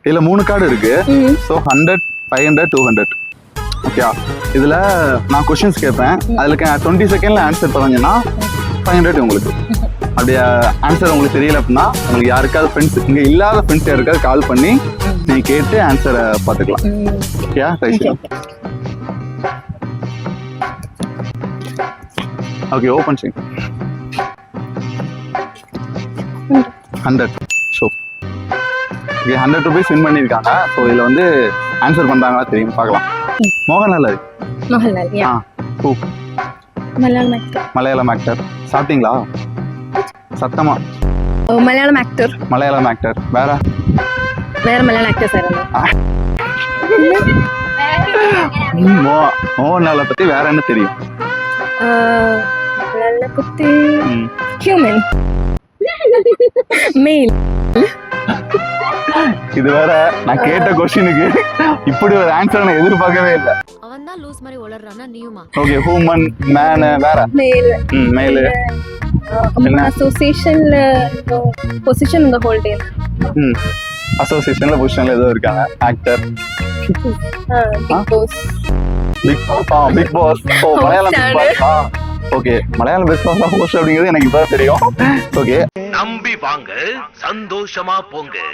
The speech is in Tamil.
இதுல 3 கார்டு இருக்கு. ஸோ 100, 500, 200. ஓகே, இதுல நான் கொஸ்டின்ஸ் கேட்பேன். அதுல 20 செகண்ட்ல ஆன்சர் பண்ணீங்கன்னா 500 உங்களுக்கு. அப்படியே ஆன்சர் உங்களுக்கு தெரியல அப்படின்னா உங்களுக்கு யாருக்காவது ஃப்ரெண்ட்ஸ், இங்க இல்லாத ஃப்ரெண்ட்ஸ் யாருக்காவது கால் பண்ணி நீங்க கேட்டு ஆன்சரை பார்த்துக்கலாம். Okay, right. ஓகே, ஓப்பன் செய்யுங்க. 100. ஷோ. ஓகே, 100 rupees வின் பண்ணியிருக்காங்க. ஸோ இதில் வந்து ஆன்சர் பண்ணுறாங்களா தெரியும், பார்க்கலாம். மோகன்லால். ஆ, ஓ, மலையாளம் ஆக்டர். சாப்பிட்டீங்களா? சத்தமா. மலையாளம் ஆக்டர். மலையாளம் ஆக்டர். வேற மலையாளம் ஆக்டர் சார். மோகன்லாலை பத்தி வேற என்ன தெரியும்? ஹியூமன் மேல். இது வேற நான் கேட்ட கொஸ்டினுக்கு இப்படி ஒரு ஆன்சர் நான் எதிர்பார்க்கவே இல்லை. அவன் தான் லூஸ் மாதிரி உளறானா நீயுமா? ஓகே, ஹியூமன், மேன், வேற மேல். மேல். அசோசியேஷன்ல பொசிஷன் இந்த ஹோல் டே. அசோசியேஷன்ல பொசிஷன்ல ஏதோ இருக்காங்க. Actor. Bigg Boss. Oh, Malayalam Bigg Boss. Okay, Malayalam Bigg Boss host அப்படிங்கிறது எனக்கு இப்பதான் தெரியும். ஓகே, நம்பி வாங்க, சந்தோஷமா போங்க.